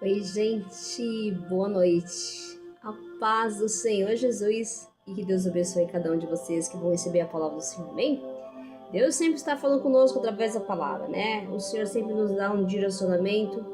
Oi, gente, boa noite. A paz do Senhor Jesus e que Deus abençoe cada um de vocês que vão receber a palavra do Senhor, amém? Deus sempre está falando conosco através da palavra, né? O Senhor sempre nos dá um direcionamento,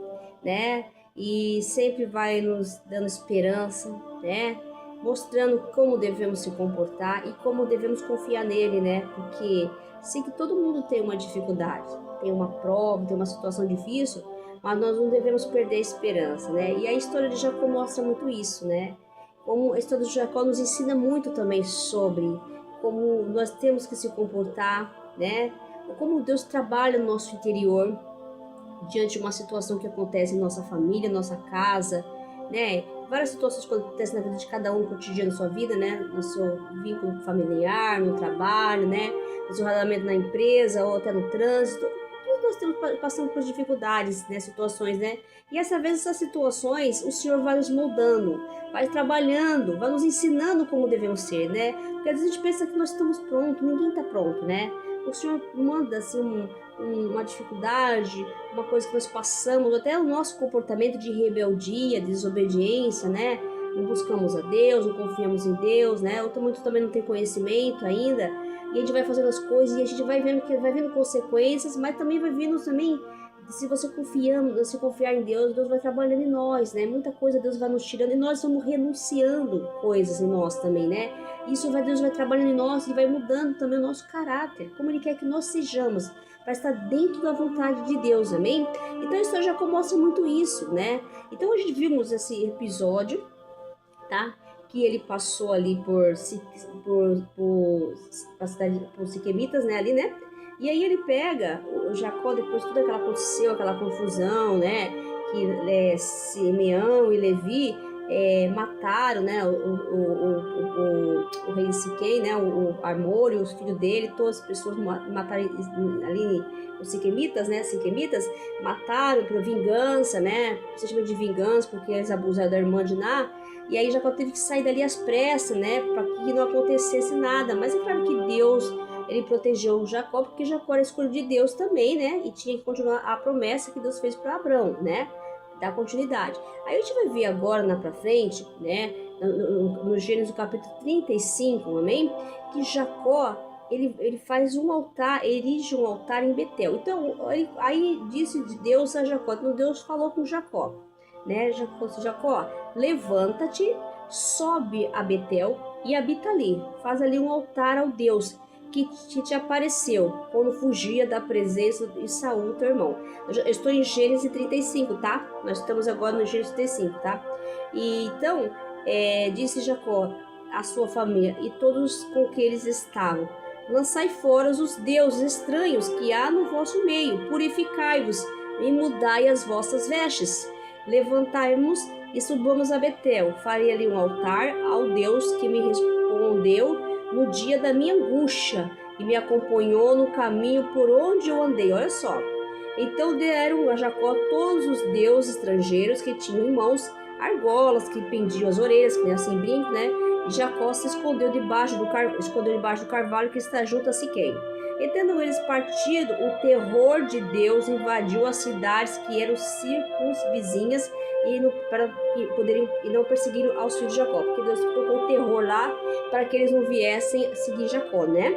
né? E sempre vai nos dando esperança, né? Mostrando como devemos se comportar e como devemos confiar nele, né? Porque sei que todo mundo tem uma dificuldade, tem uma prova, tem uma situação difícil, mas nós não devemos perder a esperança, né? E a história de Jacó mostra muito isso, né? Como a história de Jacó nos ensina muito também sobre como nós temos que se comportar, né? Como Deus trabalha no nosso interior diante de uma situação que acontece em nossa família, nossa casa, né? Várias situações que acontecem na vida de cada um, no cotidiano da sua vida, né? No seu vínculo familiar, no trabalho, né? No seu relacionamento na empresa ou até no trânsito. Todos nós temos passando por dificuldades, né? Situações, né? E essa vez essas situações, o Senhor vai nos moldando, vai trabalhando, vai nos ensinando como devemos ser, né? Porque às vezes a gente pensa que nós estamos prontos, ninguém está pronto, né? O Senhor manda assim uma dificuldade, uma coisa que nós passamos, até o nosso comportamento de rebeldia, desobediência, né? Não buscamos a Deus, não confiamos em Deus, né? Ou muito também não tem conhecimento ainda, e a gente vai fazendo as coisas e a gente vai vendo que vai vendo consequências, mas também vai vindo também se você se confiar em Deus, Deus vai trabalhando em nós, né? Muita coisa Deus vai nos tirando e nós vamos renunciando coisas em nós também, né? Deus vai trabalhando em nós e vai mudando também o nosso caráter, como Ele quer que nós sejamos, para estar dentro da vontade de Deus, amém? Então a história já mostra muito isso, né? Então a gente vimos esse episódio, tá? Que ele passou ali a cidade, por Siquemitas, né? Ali, né? E aí ele pega o Jacó, depois de tudo aquela aconteceu, aquela confusão, né? Que Simeão e Levi mataram, né? O rei de Siquém, né? O Armor e os filhos dele, todas as pessoas mataram ali os Siquemitas, né? Siquemitas mataram por vingança, né? Sentimento de vingança, porque eles abusaram da irmã de Ná. E aí Jacó teve que sair dali às pressas, né, para que não acontecesse nada. Mas é claro que Deus, ele protegeu Jacó, porque Jacó era escolhido de Deus também, né, e tinha que continuar a promessa que Deus fez para Abraão, né, dar continuidade. Aí a gente vai ver agora na pra frente, né, no Gênesis capítulo 35, amém, que Jacó ele faz um altar, erige um altar em Betel. Então, aí disse de Deus a Jacó, então Deus falou com Jacó, né? Jacó, levanta-te, sobe a Betel e habita ali. Faz ali um altar ao Deus que te apareceu quando fugia da presença de Saul, teu irmão. Eu estou em Gênesis 35, tá? Nós estamos agora no Gênesis 35, tá? E então, disse Jacó à sua família e todos com que eles estavam: lançai fora os deuses estranhos que há no vosso meio, purificai-vos e mudai as vossas vestes. Levantai-nos e subamos a Betel. Farei ali um altar ao Deus que me respondeu no dia da minha angústia e me acompanhou no caminho por onde eu andei. Olha só. Então deram a Jacó todos os deuses estrangeiros que tinham em mãos, argolas que pendiam as orelhas, que nem assim brinco, né? E Jacó se escondeu debaixo do carvalho que está junto a Siquém. E tendo eles partido, o terror de Deus invadiu as cidades que eram circunvizinhas e não perseguiram aos filhos de Jacó, porque Deus colocou o terror lá para que eles não viessem seguir Jacó, né?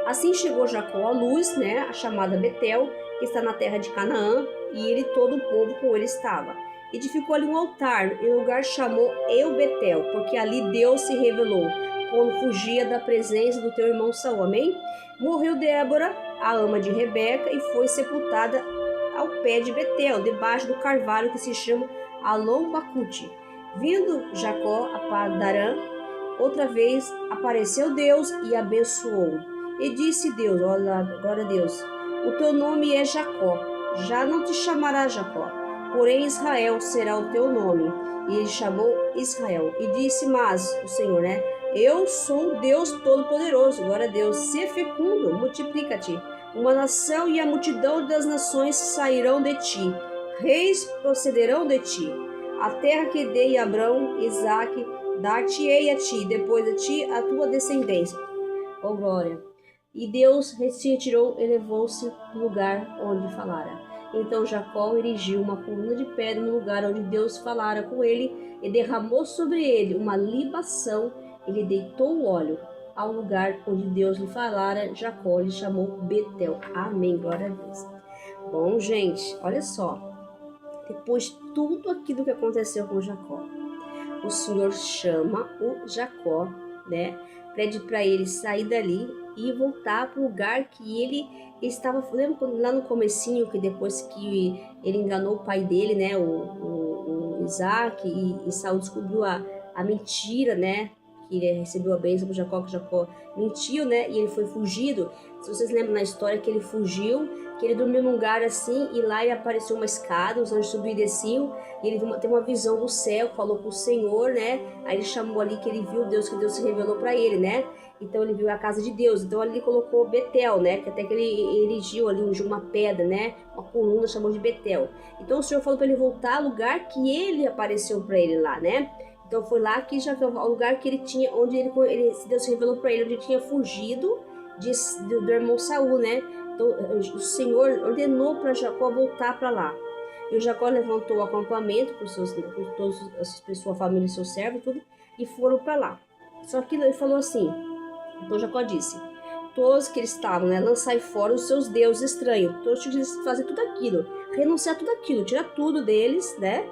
Assim chegou Jacó à luz, né, a chamada Betel, que está na terra de Canaã, e ele e todo o povo com ele estava. Edificou ali um altar, e o lugar chamou Eu-Betel, porque ali Deus se revelou, quando fugia da presença do teu irmão Saul, amém? Morreu Débora, a ama de Rebeca, e foi sepultada ao pé de Betel, debaixo do carvalho que se chama Alon-Bacute. Vindo Jacó a Padarã, outra vez apareceu Deus e abençoou. E disse Deus, olha, glória a Deus, o teu nome é Jacó, já não te chamará Jacó, porém Israel será o teu nome. E ele chamou Israel. E disse, mas o Senhor, né? Eu sou Deus Todo-Poderoso, glória a Deus, se fecundo, multiplica-te. Uma nação e a multidão das nações sairão de ti, reis procederão de ti. A terra que dei a Abrão, Isaque, dar-te-ei a ti, depois de ti a tua descendência. Oh glória! E Deus se retirou e levou-se do lugar onde falara. Então Jacó erigiu uma coluna de pedra no lugar onde Deus falara com ele e derramou sobre ele uma libação e lhe deitou o óleo. Ao lugar onde Deus lhe falara, Jacó lhe chamou Betel. Amém, glória a Deus. Bom, gente, olha só. Depois de tudo aquilo que aconteceu com Jacó, o Senhor chama o Jacó, né? Pede para ele sair dali e voltar para o lugar que ele estava. Lembra lá no comecinho, que depois que ele enganou o pai dele, né? O Isaac, e Saul descobriu a mentira, né? Que ele recebeu a bênção do Jacó, que Jacó mentiu, né? E ele foi fugido. Se vocês lembram na história que ele fugiu, que ele dormiu num lugar assim, e lá apareceu uma escada, os anjos subiam e desciam, e ele teve uma visão do céu, falou com o Senhor, né? Aí ele chamou ali que ele viu Deus, que Deus se revelou para ele, né? Então ele viu a casa de Deus. Então ali ele colocou Betel, né? Que até que ele erigiu ali uma pedra, né? Uma coluna, chamou de Betel. Então o Senhor falou para ele voltar ao lugar que ele apareceu para ele lá, né? Então foi lá que já foi o lugar que ele tinha, onde Deus se revelou para ele, onde ele tinha fugido do irmão Saul, né? Então o Senhor ordenou para Jacó voltar para lá. E o Jacó levantou o acampamento com toda a sua família e seus servos, tudo, e foram para lá. Só que ele falou assim, então Jacó disse, todos que eles estavam, né, lançai fora os seus deuses estranhos, todos tinham que fazer tudo aquilo, renunciar a tudo aquilo, tirar tudo deles, né,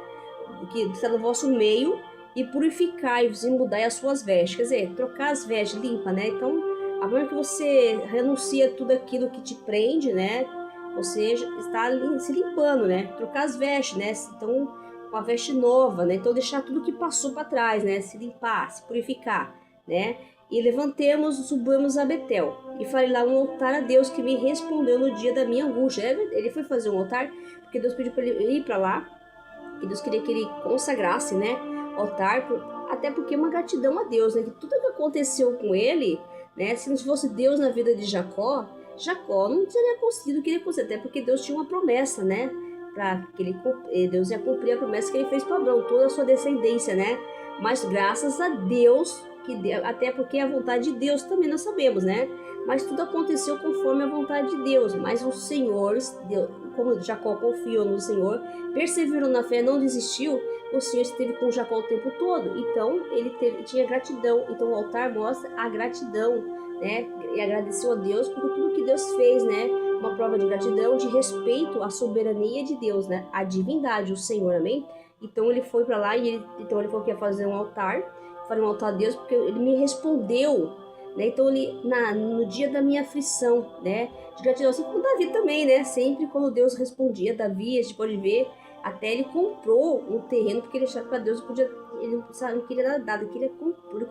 que está no vosso meio, e purificai-vos e mudai as suas vestes, quer dizer, trocar as vestes, limpa, né? Então, a forma que você renuncia tudo aquilo que te prende, né? Ou seja, está se limpando, né? Trocar as vestes, né? Então, uma veste nova, né? Então, deixar tudo que passou para trás, né? Se limpar, se purificar, né? E levantemos e subamos a Betel, e farei lá um altar a Deus que me respondeu no dia da minha angústia. Ele foi fazer um altar, porque Deus pediu para ele ir para lá, que Deus queria que ele consagrasse, né? Altar, até porque é uma gratidão a Deus, né? Que tudo que aconteceu com ele, né? Se não fosse Deus na vida de Jacó não teria conseguido o que ele conseguiu, até porque Deus tinha uma promessa, né? Para que Deus ia cumprir a promessa que ele fez para Abraão, toda a sua descendência, né? Mas graças a Deus, até porque a vontade de Deus também nós sabemos, né? Mas tudo aconteceu conforme a vontade de Deus. Mas o Senhor, como Jacó confiou no Senhor, perseverou na fé, não desistiu, o Senhor esteve com Jacó o tempo todo. Então, ele tinha gratidão. Então, o altar mostra a gratidão, né? E agradeceu a Deus por tudo que Deus fez, né? Uma prova de gratidão, de respeito à soberania de Deus, né? A divindade, o Senhor, amém? Então, ele foi para lá e então ele falou que ia fazer um altar, fazer um altar a Deus, porque ele me respondeu, né? Então, no dia da minha aflição, né? De gratidão, assim como Davi também, né? Sempre quando Deus respondia, Davi, a gente pode ver, até ele comprou um terreno, porque ele achava que Deus ele não queria nada, ele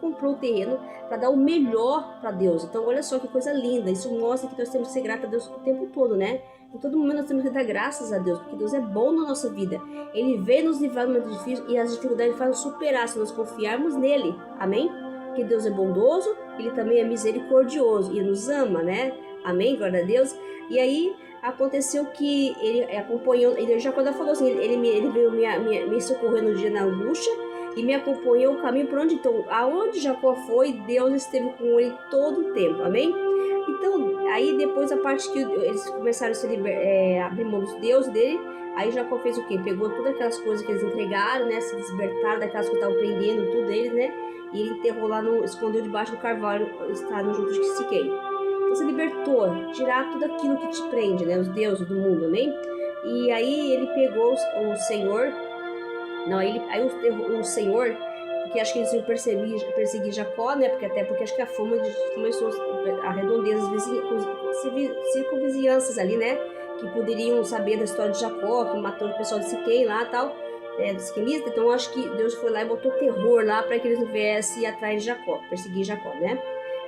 comprou o terreno para dar o melhor para Deus. Então, olha só que coisa linda, isso mostra que nós temos que ser gratos a Deus o tempo todo, né? Em todo momento nós temos que dar graças a Deus, porque Deus é bom na nossa vida. Ele vem nos livrar do momento difícil e as dificuldades fazem superar se nós confiarmos nele, amém? Porque Deus é bondoso, ele também é misericordioso e nos ama, né? Amém? Glória a Deus. E aí aconteceu que ele acompanhou, ele já quando falou assim, ele veio me socorrer no dia da angústia e me acompanhou o caminho por onde, então, aonde Jacó foi, Deus esteve com ele todo o tempo, amém? Então, aí depois a parte que eles começaram a se abrir mão dos deuses dele, aí Jacó fez o quê? Pegou todas aquelas coisas que eles entregaram, né, se libertaram daquelas que estavam prendendo, tudo eles, né, e ele enterrou lá, escondeu debaixo do carvalho, está no junto de Siquém. Você libertou, tirar tudo aquilo que te prende, né? Os deuses do mundo, amém? E aí ele pegou o Senhor, o Senhor, porque acho que eles iam perseguir Jacó, né? Porque acho que a fama começou a redondeza, circunvizinhanças ali, né? Que poderiam saber da história de Jacó, que matou o pessoal de Siquém lá e tal, dos siquemistas. Então acho que Deus foi lá e botou terror lá para que eles não viessem atrás de Jacó, perseguir Jacó, né?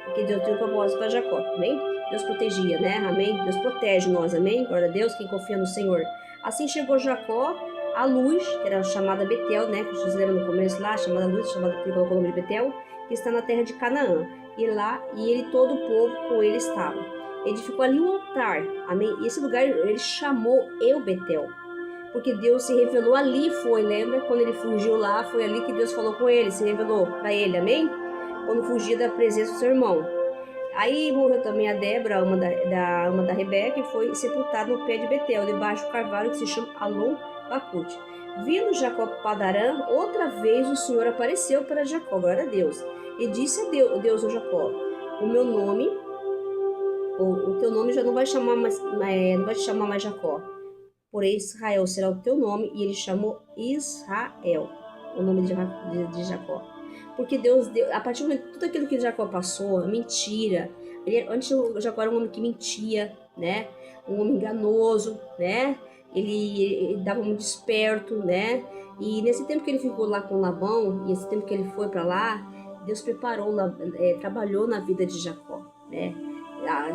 Porque Deus tem um propósito para Jacó, amém? Deus protegia, né? Amém? Deus protege nós, amém? Glória a Deus, quem confia no Senhor. Assim chegou Jacó à luz, que era chamada Betel, né? Que vocês lembram no começo lá, chamada luz, que ele colocou o nome de Betel, que está na terra de Canaã. E lá, ele todo o povo com ele estava. Edificou ali um altar, amém? E esse lugar ele chamou Betel, porque Deus se revelou ali, lembra? Quando ele fugiu lá, foi ali que Deus falou com ele, se revelou para ele, amém? Quando fugia da presença do seu irmão. Aí morreu também a Débora, a ama da Rebeca, e foi sepultada no pé de Betel, debaixo do carvalho que se chama Alon Bacute. Vindo Jacó para Padarã, outra vez o Senhor apareceu para Jacó, glória a Deus. E disse a Deus a Jacó: o meu nome, o teu nome já não vai chamar mais, não vai te chamar mais Jacó, porém Israel será o teu nome. E ele chamou Israel, o nome de Jacó. Porque Deus deu, a partir do momento, tudo aquilo que Jacó passou, mentira. Antes o Jacó era um homem que mentia, né? Um homem enganoso, né? Ele dava muito desperto, né? E nesse tempo que ele ficou lá com Labão, e esse tempo que ele foi para lá, Deus preparou, trabalhou na vida de Jacó, né?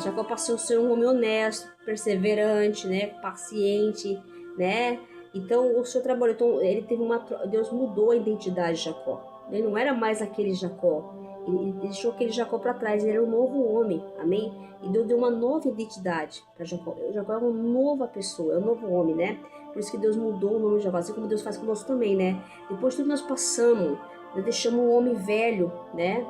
Jacó passou a ser um homem honesto, perseverante, né? Paciente, né? Então o Senhor trabalhou, então ele teve Deus mudou a identidade de Jacó. Ele não era mais aquele Jacó. Ele deixou aquele Jacó para trás. Ele era um novo homem. Amém? E Deus deu uma nova identidade para Jacó. Jacó é uma nova pessoa, é um novo homem, né? Por isso que Deus mudou o nome de Jacó, assim como Deus faz conosco também, né? Depois de tudo que nós passamos, nós deixamos um homem velho, né?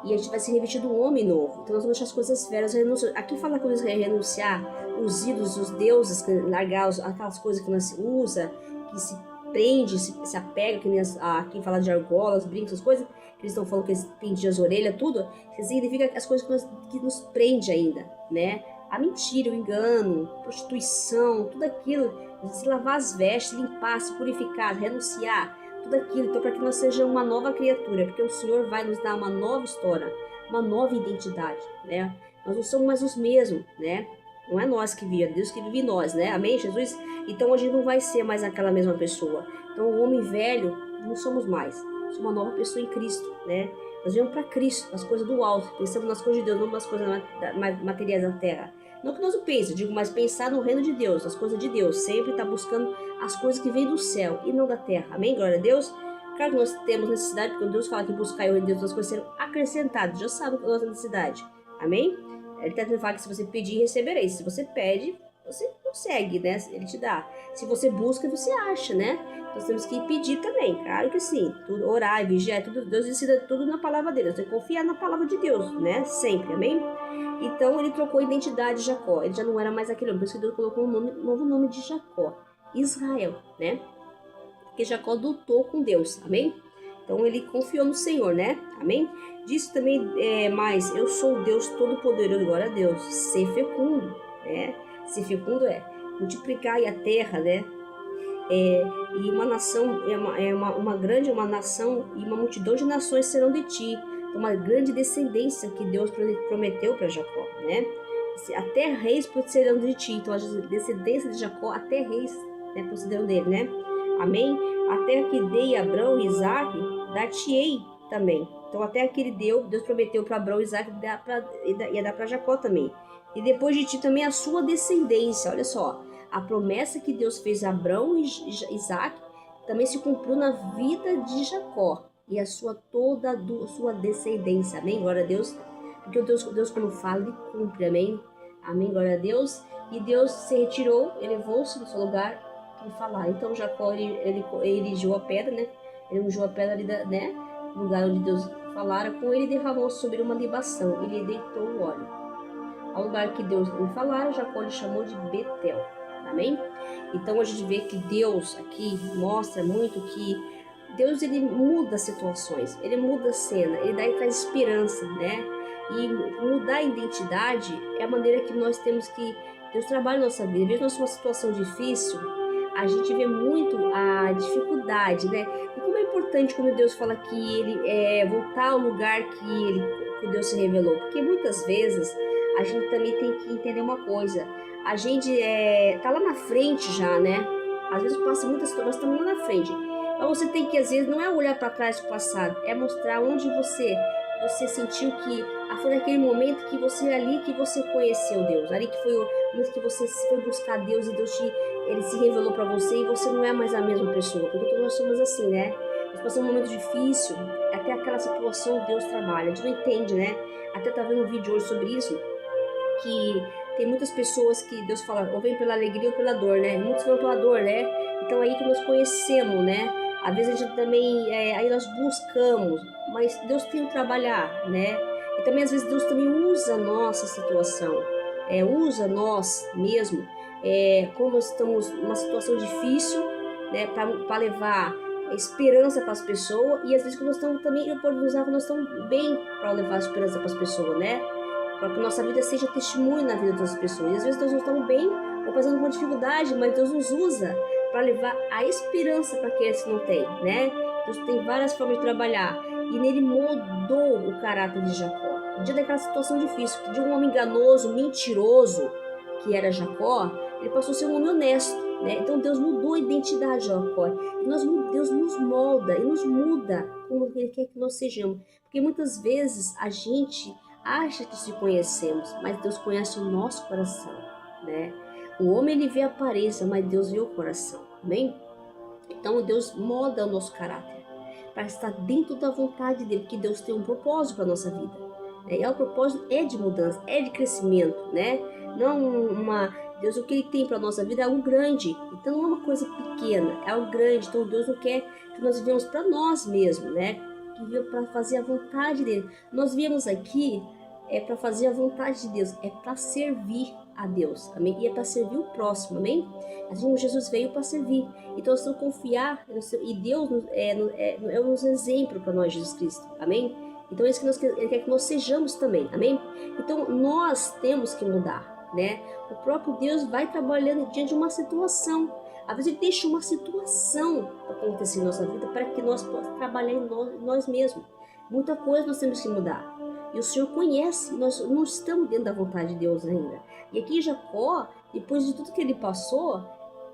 E a gente vai ser revestido um homem novo. Então nós vamos deixar as coisas velhas. Aqui fala que nós renunciar os ídolos, os deuses, largar aquelas coisas que nós usa, que se prende, se apega, que nem aqui fala de argolas, brincos, essas coisas, que eles estão falando que eles prendem as orelhas, tudo, isso significa as coisas que nos prende ainda, né? A mentira, o engano, a prostituição, tudo aquilo, se lavar as vestes, limpar, se purificar, renunciar, tudo aquilo, então para que nós sejamos uma nova criatura, porque o Senhor vai nos dar uma nova história, uma nova identidade, né? Nós não somos mais os mesmos, né? Não é nós que vivemos, é Deus que vive em nós, né? Amém, Jesus? Então a gente não vai ser mais aquela mesma pessoa. Então o homem velho não somos mais. Somos uma nova pessoa em Cristo, né? Nós vivemos para Cristo, as coisas do alto. Pensamos nas coisas de Deus, não nas coisas materiais da terra. Não que nós não pensemos, digo, mas pensar no reino de Deus, as coisas de Deus. Sempre está buscando as coisas que vêm do céu e não da terra. Amém? Glória a Deus. Claro que nós temos necessidade, porque Deus fala que buscar o reino de Deus, as coisas serão acrescentadas. Já sabe que é a nossa necessidade. Amém? Ele está dizendo que se você pedir, recebereis. Se você pede, você consegue, né? Ele te dá. Se você busca, você acha, né? Nós temos que pedir também, claro que sim. Tudo, orar, vigiar, tudo, Deus ensina tudo na palavra dele. Nós temos que confiar na palavra de Deus, né? Sempre, amém? Então ele trocou a identidade de Jacó. Ele já não era mais aquele homem. Por isso que Deus colocou um novo nome de Jacó, Israel, né? Porque Jacó lutou com Deus, amém? Então ele confiou no Senhor, né? Amém? Disse também, mas eu sou Deus Todo-Poderoso, glória a Deus. Ser fecundo, né? Ser fecundo é multiplicar a terra, né? E uma nação, uma nação e uma multidão de nações serão de ti. Uma grande descendência que Deus prometeu para Jacó, né? Até reis procederão de ti. Então a descendência de Jacó, até reis, né, procederão dele, né? Amém? A terra que dei a Abrão e Isaac, dar-te-ei também. Então a terra que ele deu, Deus prometeu para Abrão e Isaac, ia dar para Jacó também. E depois de ti também a sua descendência. Olha só, a promessa que Deus fez a Abrão e Isaac também se cumpriu na vida de Jacó e a toda a sua descendência. Amém? Glória a Deus. Porque Deus quando fala, ele cumpre. Amém? Amém? Glória a Deus. E Deus se retirou, elevou-se no seu lugar e falar. Então Jacó, ele erigiu a pedra, né? Ele ungiu a pedra ali, né? No lugar onde Deus falara com ele, derramou sobre uma libação. Ele deitou o óleo. Ao lugar que Deus lhe falara, Jacó lhe chamou de Betel. Amém? Então a gente vê que Deus aqui mostra muito que Deus, ele muda situações, ele muda a cena, ele traz esperança, né? E mudar a identidade é a maneira que nós temos que Deus trabalha na nossa vida. Mesmo numa situação difícil, a gente vê muito a dificuldade, né? E como é importante quando Deus fala que ele voltar ao lugar que Deus se revelou, porque muitas vezes a gente também tem que entender uma coisa. A gente tá lá na frente já, né? Às vezes passa muitas situações, nós estamos lá na frente. Então você tem que, às vezes, não é olhar para trás do passado, é mostrar onde você sentiu que foi naquele momento que você conheceu Deus, ali que foi o momento que você foi buscar Deus e Deus ele se revelou para você e você não é mais a mesma pessoa, porque todos nós somos assim, né? Nós passamos um momento difícil, até aquela situação Deus trabalha, a gente não entende, né? Até tá vendo um vídeo hoje sobre isso, que tem muitas pessoas que Deus fala, ou vem pela alegria ou pela dor, né? Muitos vão pela dor, né? Então aí que nós conhecemos, né? Às vezes a gente também, aí nós buscamos, mas Deus tem que trabalhar, né? E também às vezes Deus também usa a nossa situação, usa nós mesmo, como nós estamos numa situação difícil, né, para levar esperança para as pessoas, e às vezes quando nós estamos também, eu posso usar quando nós estamos bem para levar esperança para as pessoas, né? Para que nossa vida seja testemunho na vida das pessoas. E às vezes nós não estamos bem ou passando por uma dificuldade, mas Deus nos usa para levar a esperança para aqueles que não têm, né? Deus tem várias formas de trabalhar, e nele mudou o caráter de Jacó. No dia daquela situação difícil, de um homem enganoso, mentiroso, que era Jacó, ele passou a ser um homem honesto, né? Então Deus mudou a identidade de Jacó. E Deus nos molda e nos muda como Ele quer que nós sejamos. Porque muitas vezes a gente acha que se conhecemos, mas Deus conhece o nosso coração, né? O homem ele vê a aparência, mas Deus vê o coração, amém? Então Deus molda o nosso caráter para estar dentro da vontade dele, porque Deus tem um propósito para a nossa vida. E o propósito é de mudança, é de crescimento, né? Não Deus, o que Ele tem para a nossa vida é algo grande. Então não é uma coisa pequena, é algo grande. Então Deus não quer que nós vivamos para nós mesmos, né? Que vivemos para fazer a vontade dele. Nós viemos aqui para fazer a vontade de Deus, é para servir a Deus, amém? E é para servir o próximo, amém? Assim, Jesus veio para servir. Então nós temos que confiar, e Deus é um exemplo para nós, Jesus Cristo, amém? Então é isso que Ele quer que nós sejamos também, amém? Então nós temos que mudar, né? O próprio Deus vai trabalhando diante de uma situação. Às vezes Ele deixa uma situação acontecer em nossa vida para que nós possamos trabalhar em nós mesmos. Muita coisa nós temos que mudar. E o Senhor conhece, nós não estamos dentro da vontade de Deus ainda. E aqui Jacó, depois de tudo que ele passou,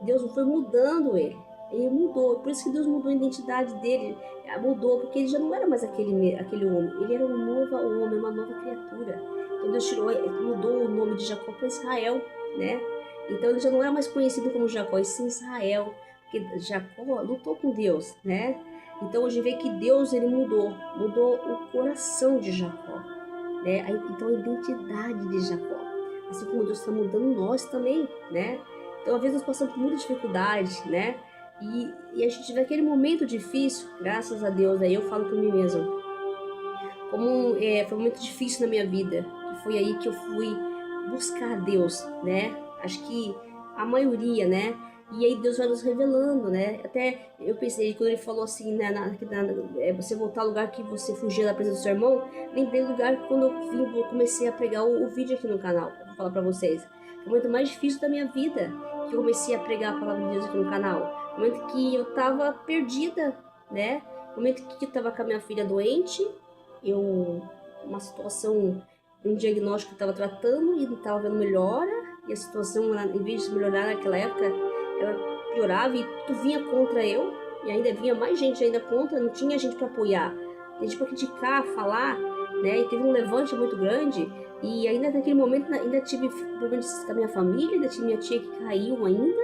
Deus foi mudando ele. Ele mudou, por isso que Deus mudou a identidade dele, mudou, porque ele já não era mais aquele homem, ele era um novo homem, uma nova criatura. Então Deus mudou o nome de Jacó para Israel, né? Então ele já não era mais conhecido como Jacó, e sim Israel, porque Jacó lutou com Deus, né? Então hoje vê que Deus ele mudou o coração de Jacó, né? Então a identidade de Jacó, assim como Deus está mudando nós também, né? Então às vezes nós passamos por muita dificuldade, né? E a gente vê aquele momento difícil, graças a Deus, aí eu falo por mim mesma, como foi muito difícil na minha vida, que foi aí que eu fui buscar Deus, né? Acho que a maioria, né? E aí Deus vai nos revelando, né? Até eu pensei, quando ele falou assim, né, você voltar ao lugar que você fugia da presença do seu irmão, lembrei do lugar que quando eu comecei a pregar o vídeo aqui no canal, vou falar pra vocês. Foi o momento mais difícil da minha vida, que eu comecei a pregar a palavra de Deus aqui no canal. O momento que eu tava perdida, né? O momento que eu tava com a minha filha doente, uma situação, um diagnóstico que eu tava tratando e não tava vendo melhora, e a situação, em vez de melhorar naquela época, ela piorava e tudo vinha contra eu, e ainda vinha mais gente ainda contra, não tinha gente para apoiar, tinha gente para criticar, falar, né? E teve um levante muito grande, e ainda naquele momento ainda tive problemas com a minha família, ainda tive minha tia que caiu ainda.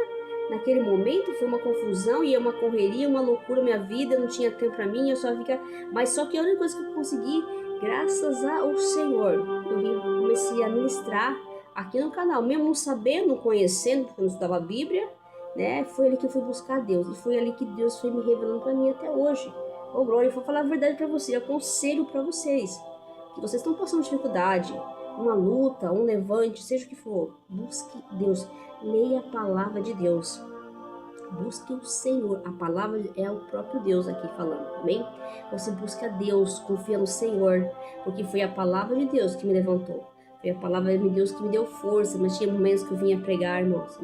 Naquele momento foi uma confusão e uma correria, uma loucura minha vida, eu não tinha tempo para mim, eu só ficava, mas só que a única coisa que eu consegui, graças ao Senhor, eu comecei a ministrar aqui no canal, mesmo não sabendo, não conhecendo, porque eu não estudava a Bíblia, né? Foi ali que eu fui buscar Deus, e foi ali que Deus foi me revelando para mim até hoje. Ô glória, eu vou falar a verdade para você, eu aconselho para vocês, que vocês estão passando dificuldade, uma luta, um levante, seja o que for, busque Deus, leia a palavra de Deus, busque o Senhor, a palavra é o próprio Deus aqui falando, amém? Você busca Deus, confia no Senhor, porque foi a palavra de Deus que me levantou, foi a palavra de Deus que me deu força, mas tinha momentos que eu vinha pregar, irmãos,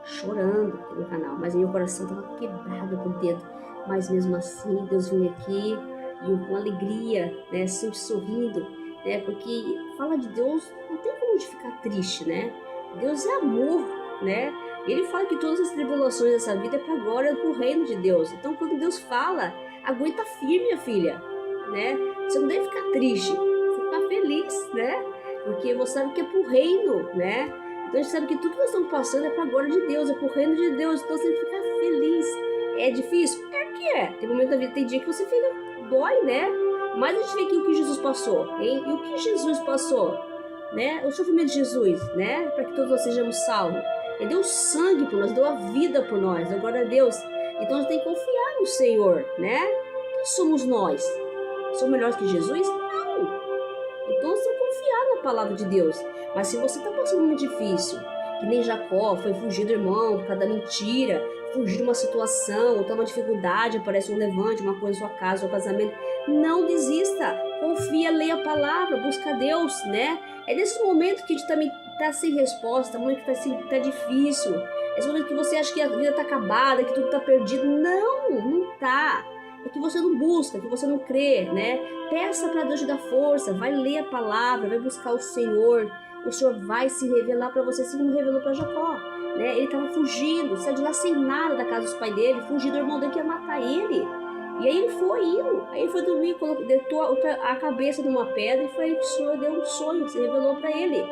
chorando aqui no canal, mas meu coração estava quebrado por dentro, mas mesmo assim Deus vinha aqui e com alegria, né, sempre sorrindo, né, porque fala de Deus não tem como de ficar triste, né? Deus é amor, né? Ele fala que todas as tribulações dessa vida é para a glória do reino de Deus. Então quando Deus fala, aguenta firme, minha filha, né? Você não deve ficar triste, você ficar feliz, né? Porque você sabe que é para o reino, né? Então a gente sabe que tudo que nós estamos passando é para a glória de Deus, é para o reino de Deus. Então você tem que ficar feliz. É difícil? É que é. Tem momento da vida, tem dia que você fica, dói, né? Mas a gente vê aqui o que Jesus passou, hein? E o que Jesus passou, né? O sofrimento de Jesus, né? Para que todos nós sejamos salvos. Ele deu sangue por nós, deu a vida por nós, agora a Deus. Então a gente tem que confiar no Senhor, né? Quem somos nós? Somos melhores que Jesus? Não! Então nós temos que confiar na palavra de Deus. Mas se você está passando um momento difícil, que nem Jacó foi fugir do irmão por causa da mentira, fugir de uma situação, ou tá uma dificuldade, aparece um levante, uma coisa em sua casa, ou casamento, não desista, confia, leia a palavra, busca Deus, né? É nesse momento que a gente também tá sem resposta, é momento que tá difícil, é esse momento que você acha que a vida tá acabada, que tudo tá perdido. Não tá. É que você não busca, que você não crê, né? Peça para Deus te dar força, vai ler a palavra, vai buscar o Senhor vai se revelar para você, assim como revelou para Jacó, né? Ele estava fugindo, saiu de lá sem nada da casa dos pais dele, fugindo do irmão dele que ia matar ele. E aí ele foi indo, aí ele foi dormir, deitou a cabeça numa pedra e foi aí que o Senhor deu um sonho, que se revelou para ele.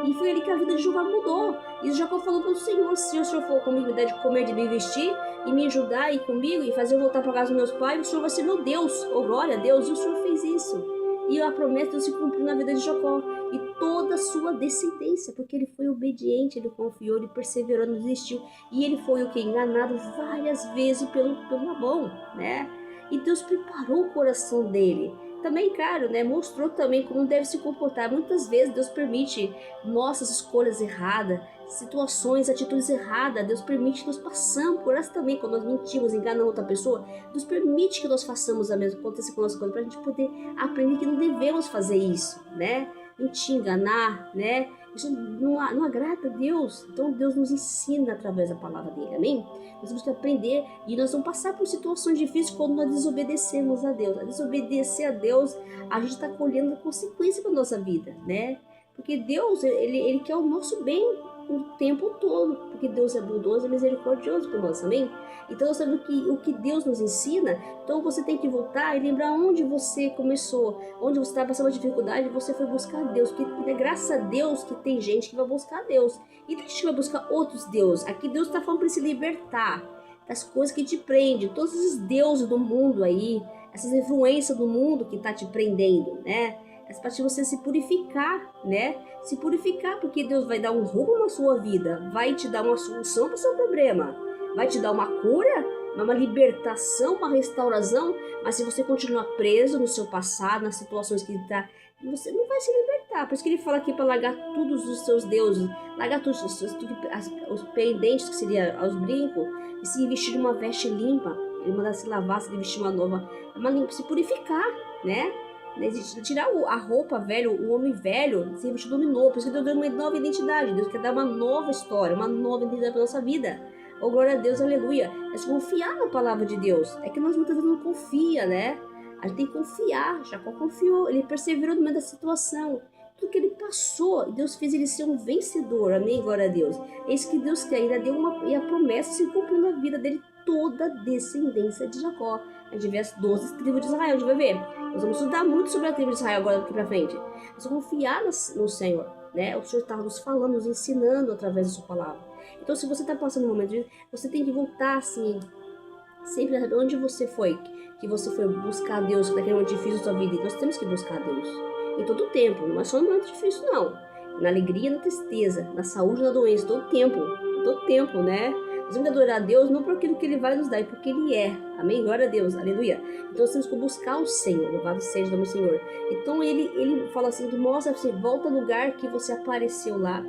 E foi ali que a vida de Jacó mudou. E Jacó falou para o Senhor: se o Senhor for comigo, me der de comer, de me vestir, e me ajudar, e ir comigo, e fazer eu voltar para casa dos meus pais, o Senhor vai ser meu Deus. Oh, glória a Deus. E o Senhor fez isso. E a promessa se cumpriu na vida de Jacó e toda a sua descendência, porque ele foi obediente, ele confiou, ele perseverou, não desistiu. E ele foi o que? Enganado várias vezes pelo Labão, né? E Deus preparou o coração dele. Também, claro, né? Mostrou também como deve se comportar. Muitas vezes Deus permite nossas escolhas erradas, situações, atitudes erradas. Deus permite que nós passamos por essa também, quando nós mentimos, enganamos outra pessoa. Deus permite que nós façamos a mesma coisa com nossas coisas, para a gente poder aprender que não devemos fazer isso, né? Mentir, enganar, né? Isso não agrada a Deus. Então Deus nos ensina através da palavra dele, amém? Nós temos que aprender e nós vamos passar por situações difíceis quando nós desobedecemos a Deus. A desobedecer a Deus, a gente está colhendo a consequência da nossa vida, né? Porque Deus, ele quer o nosso bem o tempo todo, porque Deus é bondoso e misericordioso por nós, amém? Então nós sabemos o que Deus nos ensina. Então você tem que voltar e lembrar onde você começou, onde você estava passando uma dificuldade, você foi buscar Deus, porque é graças a Deus que tem gente que vai buscar Deus, e tem gente que vai buscar outros deuses. Aqui Deus está falando para se libertar das coisas que te prendem, todos esses deuses do mundo aí, essas influências do mundo que está te prendendo, né? É para você se purificar, né? Se purificar, porque Deus vai dar um rumo na sua vida, vai te dar uma solução para o seu problema, vai te dar uma cura, uma libertação, uma restauração. Mas se você continuar preso no seu passado, nas situações que está, você não vai se libertar. Por isso que ele fala aqui para largar todos os seus deuses, largar todos os pendentes, que seria os brincos, e se vestir de uma veste limpa. Ele manda se lavar, se vestir uma nova, se purificar, né? Tirar a roupa velha, o homem velho, se vestir de novo. Por isso que Deus deu uma nova identidade. Deus quer dar uma nova história, uma nova identidade para nossa vida. Oh, glória a Deus, aleluia. É só confiar na palavra de Deus. É que nós muitas vezes não confia, né? A gente tem que confiar. Jacó confiou, ele perseverou no meio da situação. Tudo que ele passou, Deus fez ele ser um vencedor. Amém, glória a Deus. É isso que Deus quer. Ainda deu e a promessa se cumpriu na vida dele, toda a descendência de Jacó. A gente vê as 12 tribos de Israel, a gente vai ver. Nós vamos estudar muito sobre a tribo de Israel agora daqui pra frente. Nós vamos confiar no Senhor, né? O Senhor está nos falando, nos ensinando através da sua palavra. Então, se você está passando um momento de vida, você tem que voltar assim, sempre onde você foi, que você foi buscar Deus naquele momento difícil da sua vida. E nós temos que buscar Deus em todo o tempo, não é só no momento difícil, não. Na alegria, na tristeza, na saúde, na doença, todo tempo, né? Nós temos que adorar a Deus não por aquilo que Ele vai nos dar, é porque Ele é. Amém? Glória a Deus, aleluia. Então nós temos que buscar o Senhor, louvado seja o nome do Senhor. Então ele fala assim, mostra assim, volta ao lugar que você apareceu lá,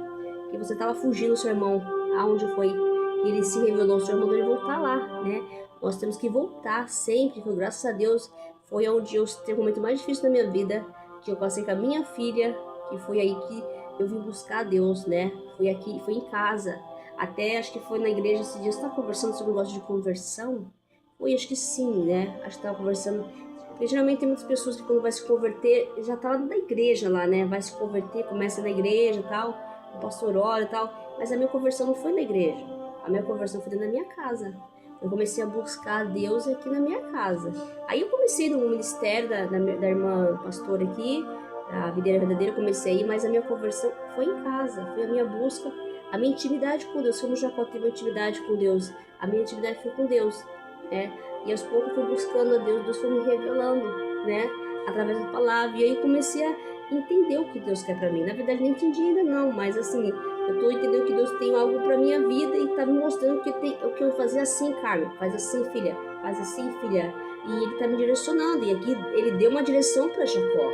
que você estava fugindo do seu irmão, aonde foi, que ele se revelou, o Senhor mandou ele voltar lá, né? Nós temos que voltar sempre, porque graças a Deus foi onde eu tive o momento mais difícil da minha vida, que eu passei com a minha filha, que foi aí que eu vim buscar a Deus, né? Foi aqui, foi em casa. Até acho que foi na igreja esse dia. Você estava conversando sobre o negócio de conversão? Foi, acho que sim, né? Acho que estava conversando. Porque geralmente tem muitas pessoas que quando vai se converter, já tá lá na igreja lá, né? Vai se converter, começa na igreja e tal, o pastor ora e tal. Mas a minha conversão não foi na igreja. A minha conversão foi na minha casa. Eu comecei a buscar a Deus aqui na minha casa. Aí eu comecei no ministério da irmã pastora aqui, a Videira Verdadeira, comecei aí, mas a minha conversão foi em casa. Foi a minha busca, a minha intimidade com Deus. Como Jacó teve uma intimidade com Deus, a minha intimidade foi com Deus, né? E aos poucos eu fui buscando a Deus, Deus foi me revelando, né? Através da palavra. E aí eu comecei a entender o que Deus quer pra mim. Na verdade, nem entendi ainda não, mas assim, eu tô entendendo que Deus tem algo pra minha vida e tá me mostrando que o que eu vou fazer assim, Carmen. Faz assim, filha. Faz assim, filha. E ele tá me direcionando. E aqui ele deu uma direção pra Jacó.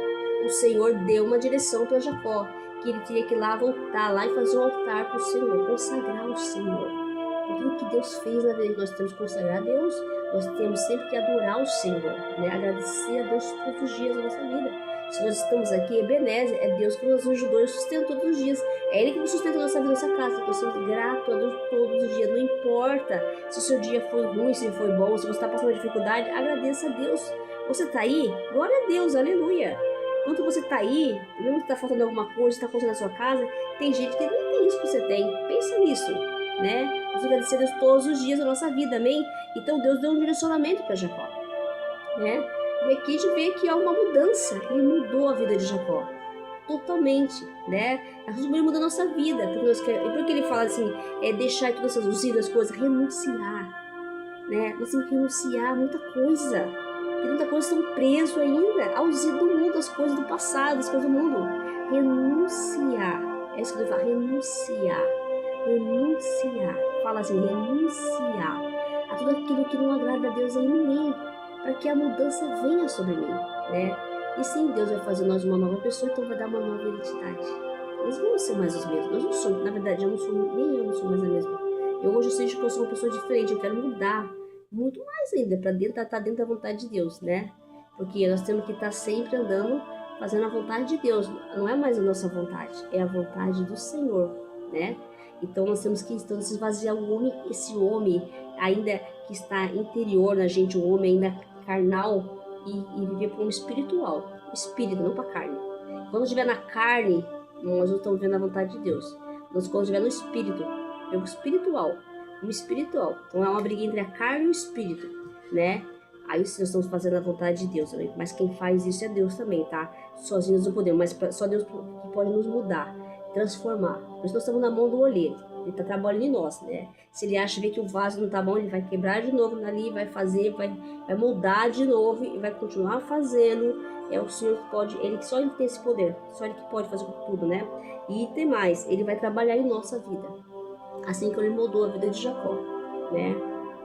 o Senhor deu uma direção para Jacó, que ele teria que ir lá, voltar lá e fazer um altar para o Senhor, consagrar o Senhor. Por tudo que Deus fez na vida, nós temos que consagrar a Deus, nós temos sempre que adorar o Senhor, né? Agradecer a Deus todos os dias da nossa vida. Se nós estamos aqui, Ebenezer, é Deus que nos ajudou e sustenta todos os dias. É Ele que nos sustenta a nossa vida, a nossa casa. Nós somos gratos a Deus todos os dias. Não importa se o seu dia foi ruim, se foi bom, se você está passando uma dificuldade, agradeça a Deus. Você está aí? Glória a Deus, aleluia. Enquanto você está aí, mesmo que está faltando alguma coisa, está acontecendo na sua casa, tem gente que não tem isso que você tem. Pensa nisso, né? Nós agradecemos todos os dias da nossa vida, amém? Então Deus deu um direcionamento para Jacó, né? E aqui a gente vê que há uma mudança. Ele mudou a vida de Jacó totalmente, né? Ele mudou a nossa vida. Porque ele fala assim, deixar todas essas usinas, coisas, renunciar, né? Nós temos que renunciar a muita coisa. Porque muita coisa estão presos ainda aos ídolos do mundo, às coisas do passado, às coisas do mundo. Renunciar. É isso que ele fala, renunciar. Renunciar. Fala assim, renunciar a tudo aquilo que não agrada a Deus em mim, para que a mudança venha sobre mim, né? E sim, Deus vai fazer nós uma nova pessoa, então vai dar uma nova identidade. Nós não vamos ser mais os mesmos, nós não somos, na verdade, nem eu não sou mais a mesma. Eu hoje sinto que eu sou uma pessoa diferente, eu quero mudar muito mais ainda, para estar dentro da vontade de Deus, né? Porque nós temos que estar sempre andando, fazendo a vontade de Deus, não é mais a nossa vontade, é a vontade do Senhor, né? Então nós temos que esvaziar esse homem ainda que está interior na gente, o homem ainda carnal, e viver para um espiritual, o espírito, não para a carne. Quando estiver na carne, nós não estamos vendo a vontade de Deus. Nós, quando estiver no espírito, é o espiritual, o espiritual. Então é uma briga entre a carne e o espírito, né? Aí nós estamos fazendo a vontade de Deus, né? Mas quem faz isso é Deus também, tá? Sozinhos não podemos, mas só Deus que pode nos mudar, transformar. Por isso nós estamos na mão do olheiro. Ele está trabalhando em nós, né? Se ele acha que o vaso não está bom, ele vai quebrar de novo ali, vai fazer, vai moldar de novo e vai continuar fazendo. É o Senhor que pode, só ele tem esse poder, só ele que pode fazer tudo, né? E tem mais, ele vai trabalhar em nossa vida. Assim que ele moldou a vida de Jacó, né?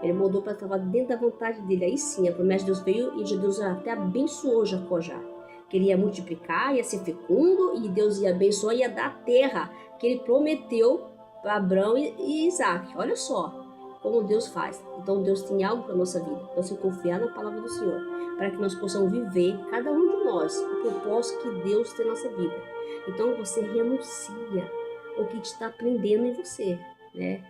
Ele moldou para estar dentro da vontade dele. Aí sim, a promessa de Deus veio e Deus até abençoou Jacó já. Que ele ia multiplicar, ia ser fecundo e Deus ia abençoar, ia dar a terra que ele prometeu para Abraão e Isaac. Olha só como Deus faz. Então Deus tem algo para a nossa vida. Nós temos que confiar na palavra do Senhor, para que nós possamos viver, cada um de nós, o propósito que Deus tem na nossa vida. Então você renuncia o que está prendendo em você, né?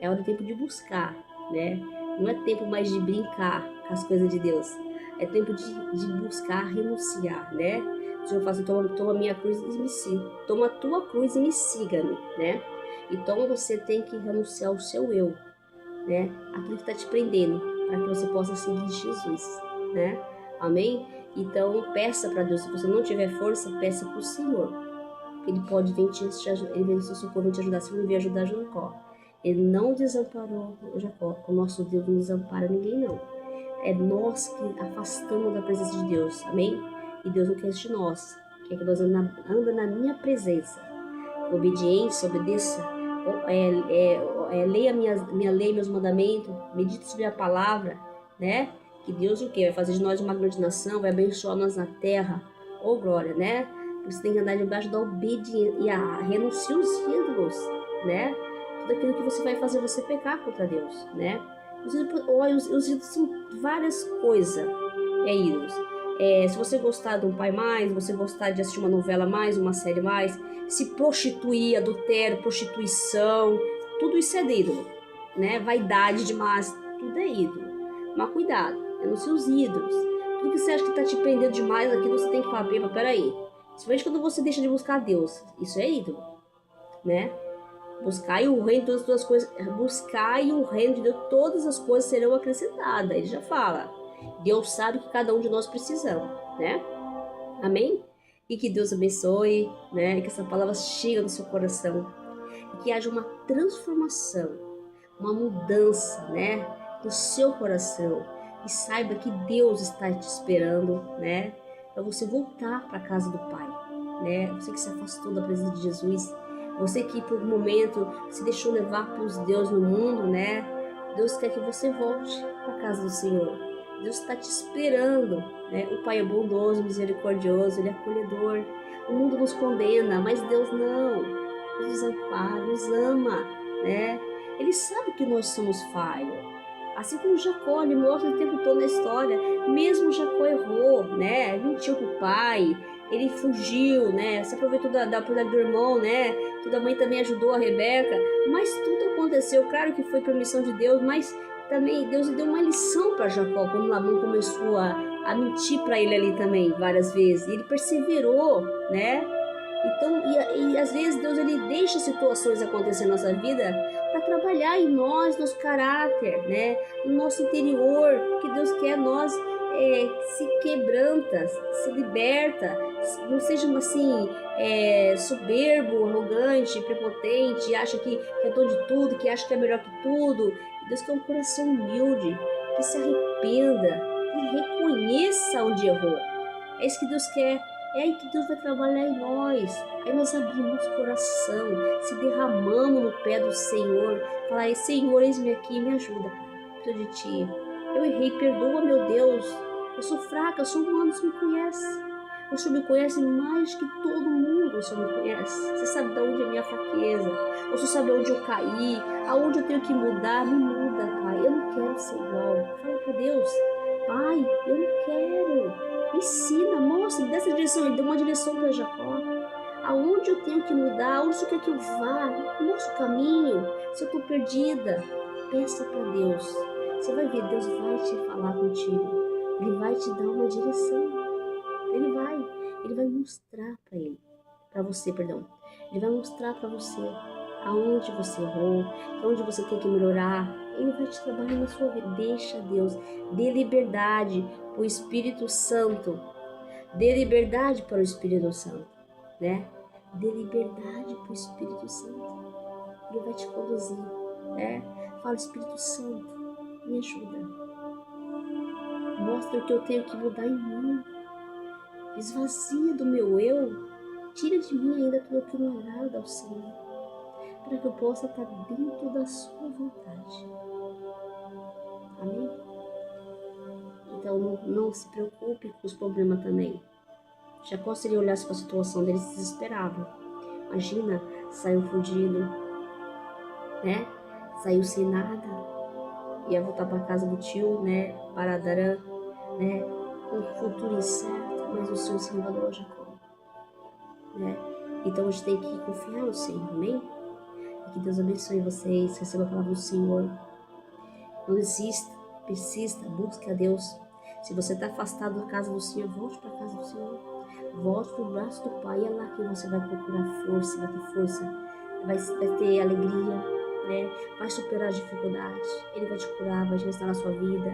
É hora, tempo de buscar, né? Não é tempo mais de brincar com as coisas de Deus. É tempo de buscar, renunciar, né? O Senhor fala assim, toma minha cruz e me siga. Toma a tua cruz e me siga-me, né? Então você tem que renunciar ao seu eu, né? Aquilo que está te prendendo, para que você possa seguir Jesus, né? Amém? Então peça para Deus, se você não tiver força, peça para o Senhor. Ele pode vir ele vem no seu socorro te ajudar, se ele vier ajudar Jacó. Ele não desamparou Jacó, o nosso Deus não desampara ninguém não. É nós que afastamos da presença de Deus, amém? E Deus não quer isso de nós, quer que nós andamos na minha presença. Obediência, obedeça, leia minha lei, meus mandamentos, medite sobre a palavra, né? Que Deus o quê? Vai fazer de nós uma grande nação, vai abençoar nós na terra, glória, né? Você tem que andar debaixo da obediência e renunciar os ídolos, né? Tudo aquilo que você vai fazer você pecar contra Deus, né? Os ídolos são várias coisas, ídolos. Se você gostar de um pai mais, você gostar de assistir uma novela mais, uma série mais, se prostituir, adultério, prostituição, tudo isso é ídolo, né? Vaidade demais, tudo é ídolo. Mas cuidado, nos seus ídolos. Tudo que você acha que está te prendendo demais aqui, você tem que falar, peraí. Principalmente quando você deixa de buscar Deus, isso é ídolo, né? Buscai o reino de todas as coisas, buscai o reino de Deus, todas as coisas serão acrescentadas. Ele já fala. Deus sabe que cada um de nós precisamos, né? Amém? E que Deus abençoe, né? E que essa palavra chegue no seu coração. E que haja uma transformação, uma mudança, né? No seu coração. E saiba que Deus está te esperando, né? Para você voltar para a casa do Pai, né? Você que se afastou da presença de Jesus. Você que por um momento se deixou levar pelos deuses no mundo, né? Deus quer que você volte para a casa do Senhor. Deus está te esperando, né? O Pai é bondoso, misericordioso, Ele é acolhedor. O mundo nos condena, mas Deus não. Deus nos ampara, nos ama, né? Ele sabe que nós somos falhos. Assim como Jacó, ele mostra o tempo todo na história. Mesmo Jacó errou, né? Mentiu pro pai, ele fugiu, né? Se aproveitou da oportunidade do irmão, né? Toda mãe também ajudou a Rebeca. Mas tudo aconteceu, claro que foi permissão de Deus, mas também Deus deu uma lição para Jacó quando Labão começou a mentir para ele ali também várias vezes. E ele perseverou, né? Então, e às vezes Deus ele deixa situações acontecer na nossa vida para trabalhar em nós, nosso caráter, né? No nosso interior, porque Deus quer nós se quebranta, se liberta, não seja assim soberbo, arrogante, prepotente, acha que é dono de tudo, que acha que é melhor que tudo. Deus quer um coração humilde, que se arrependa, que reconheça onde errou. É isso que Deus quer. É aí que Deus vai trabalhar em nós. Aí nós abrimos o coração, se derramamos no pé do Senhor. Falar, Senhor, eis-me aqui, me ajuda, Pai. Preciso de Ti. Eu errei, perdoa, meu Deus. Eu sou fraca, eu sou humano, o Senhor me conhece. O Senhor me conhece mais que todo mundo, o Senhor me conhece. Você sabe de onde é a minha fraqueza. O Senhor sabe onde eu caí, aonde eu tenho que mudar. Me muda, Pai. Eu não quero ser igual. Fala para Deus. Pai, eu não quero. Me ensina, mostra, me dá essa direção. Ele deu uma direção para Jacó. Aonde eu tenho que mudar, aonde você quer que eu vá, mostra o caminho. Se eu estou perdida, peça para Deus. Você vai ver, Deus vai te falar contigo. Ele vai te dar uma direção. Ele vai mostrar para você, perdão. Ele vai mostrar para você aonde você errou, aonde você tem que melhorar. Ele vai te trabalhar na sua vida. Deixa Deus, dê liberdade para o Espírito Santo. Dê liberdade para o Espírito Santo, né? Dê liberdade para o Espírito Santo. Ele vai te conduzir, né? Fala, Espírito Santo, me ajuda. Mostra o que eu tenho que mudar em mim. Esvazia do meu eu. Tira de mim ainda tudo que não agrada ao Senhor, para que eu possa estar dentro da sua vontade. Amém? Então não se preocupe com os problemas também. Jacó, se ele olhasse para a situação dele, se desesperava. Imagina, saiu fugido, né? Saiu sem nada, ia voltar para casa do tio, né? Para Darã, né? Com um futuro incerto, mas o Senhor se revelou a Jacó, né? Então a gente tem que confiar no Senhor, amém? E que Deus abençoe vocês, receba a palavra do Senhor. Não desista, persista, busque a Deus. Se você está afastado da casa do Senhor, volte para a casa do Senhor. Volte para o braço do Pai. É lá que você vai procurar força, vai ter força, vai ter alegria, né? Vai superar as dificuldades. Ele vai te curar, vai te restaurar a sua vida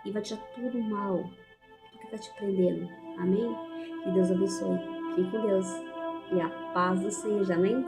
e vai tirar tudo mal, tudo que está te prendendo. Amém? Que Deus abençoe. Fique com Deus e a paz do Senhor. Amém?